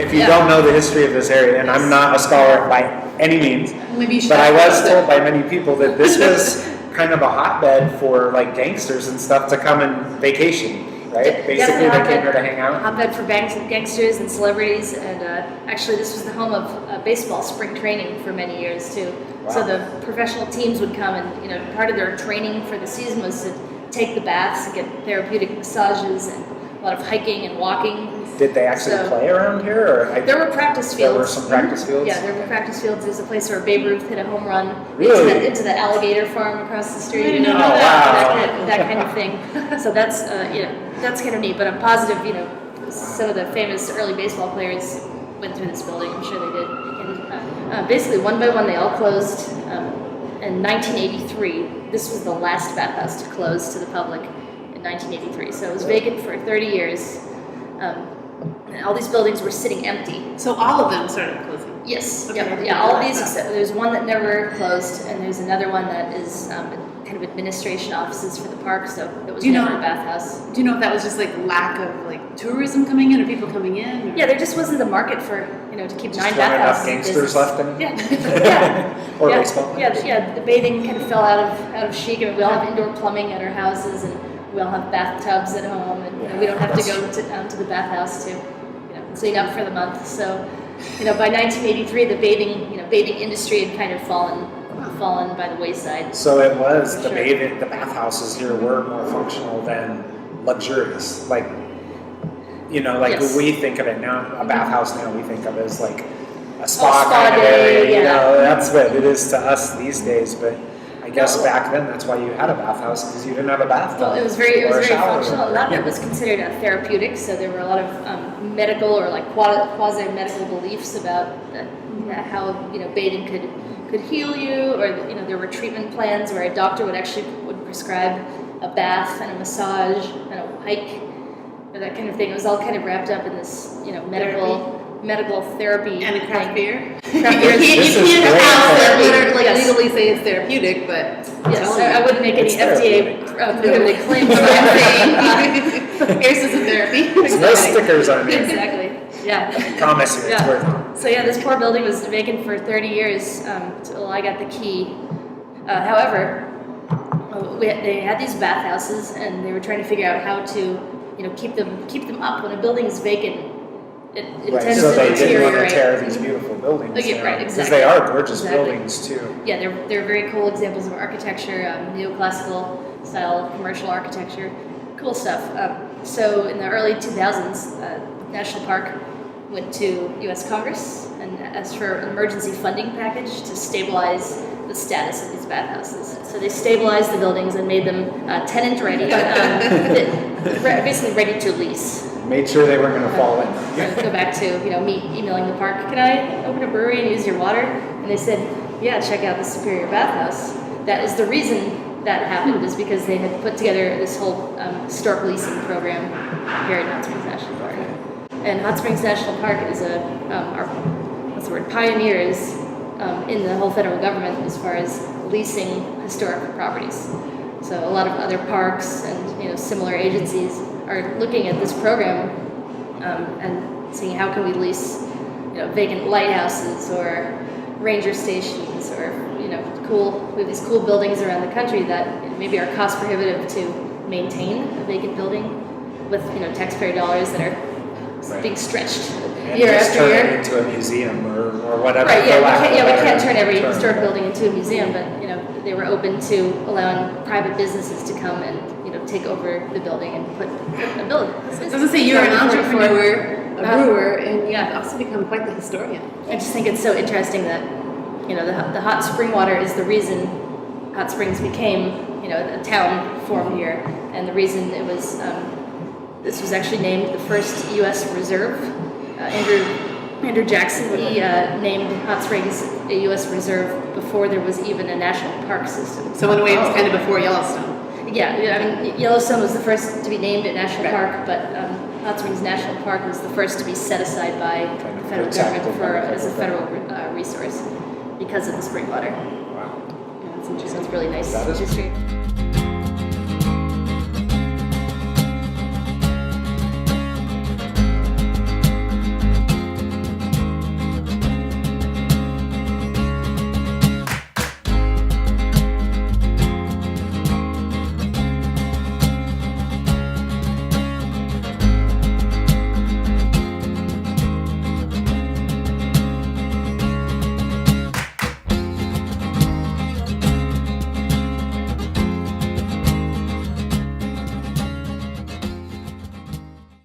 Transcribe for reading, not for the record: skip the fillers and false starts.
if you don't know the history of this area, and I'm not a scholar by any means, but I was told by many people that this was kind of a hotbed for like gangsters and stuff to come and vacation. Right? Basically, they came here to hang out. Hotbed for gangsters and celebrities, and actually, this was the home of baseball spring training for many years too. Wow. So the professional teams would come, and part of their training for the season was to take the baths and get therapeutic massages and a lot of hiking and walking. Did they actually play around here? Or there were practice fields. There were some practice fields? Yeah, there were practice fields. There's a place where Babe Ruth hit a home run into the alligator farm across the street. That kind of thing. So that's that's kind of neat. But I'm positive, some of the famous early baseball players went through this building. I'm sure they did. And, basically, one by one, they all closed. In 1983, this was the last bathhouse to close to the public in 1983. So it was vacant for 30 years. And all these buildings were sitting empty. So all of them started closing? Yes. Okay. Yeah, all of these except there's one that never closed, and there's another one that is kind of administration offices for the park, so it was never a bathhouse. Do you know if that was just like lack of like tourism coming in or people coming in? Or? Yeah, there just wasn't the market for, to keep just 9 bathhouses. Gangsters left in? Yeah. Or baseball? Yeah, the bathing kind of fell out of chic. I mean, we all have indoor plumbing at our houses, and we all have bathtubs at home, and we don't have to go to the bathhouse to clean up for the month. So, by 1983, the bathing industry had kind of fallen by the wayside. So it was the bathhouses here were more functional than luxurious. Like, when we think of it now, a bathhouse now we think of it as like a spa kind of area. That's what it is to us these days. But I guess back then that's why you had a bathhouse, because you didn't have a bathtub. Well, it was very functional. A lot of it was considered therapeutic, so there were a lot of medical or like quasi-medical beliefs about how bathing could heal you, or there were treatment plans where a doctor would prescribe a bath and a massage and a hike or that kind of thing. It was all kind of wrapped up in this medical therapy and a craft beer. You can't legally say it's therapeutic, but yes, I wouldn't make any FDA prohibited claims. Here's some therapy. There's no stickers on it. Exactly. Yeah. Promise you, it's worth it. So this poor building was vacant for 30 years until I got the key. However, they had these bathhouses, and they were trying to figure out how to, keep them up. When a building is vacant, it tends so to they deteriorate. didn't want to tear these beautiful buildings. Right, exactly. Because they are gorgeous buildings too. Yeah, they're very cool examples of architecture, neoclassical style commercial architecture, cool stuff. So in the early 2000s, National Park went to U.S. Congress and asked for an emergency funding package to stabilize the status of these bathhouses. So they stabilized the buildings and made them tenant ready, basically ready to lease. Made sure they weren't going to fall in. So go back to me emailing the park. Can I open a brewery and use your water? And they said, yeah, check out the Superior Bathhouse. That is the reason that happened, is because they had put together this whole historic leasing program here at Hot Springs National Park. And Hot Springs National Park is pioneers in the whole federal government as far as leasing historic properties. So a lot of other parks and similar agencies are looking at this program and seeing how can we lease vacant lighthouses or ranger stations or we have these cool buildings around the country that maybe are cost prohibitive to maintain a vacant building with taxpayer dollars that are being stretched year after year. Turn it into a museum or whatever. Right, we can't turn every historic building into a museum, but they were open to allowing private businesses to come and take over the building and put a building. I was going to say, you're an entrepreneur, a brewer, and you've also become quite the historian. I just think it's so interesting that the hot spring water is the reason Hot Springs became a town formed here, and the reason it was this was actually named the first U.S. reserve. Andrew Jackson, he named Hot Springs a U.S. reserve before there was even a national park system. So in a way, it was kind of before Yellowstone. Yeah, I mean, Yellowstone was the first to be named a national park, but Hot Springs National Park was the first to be set aside by the federal government as a federal resource because of the spring water. Wow. Yeah, that's interesting. It's really nice That is history.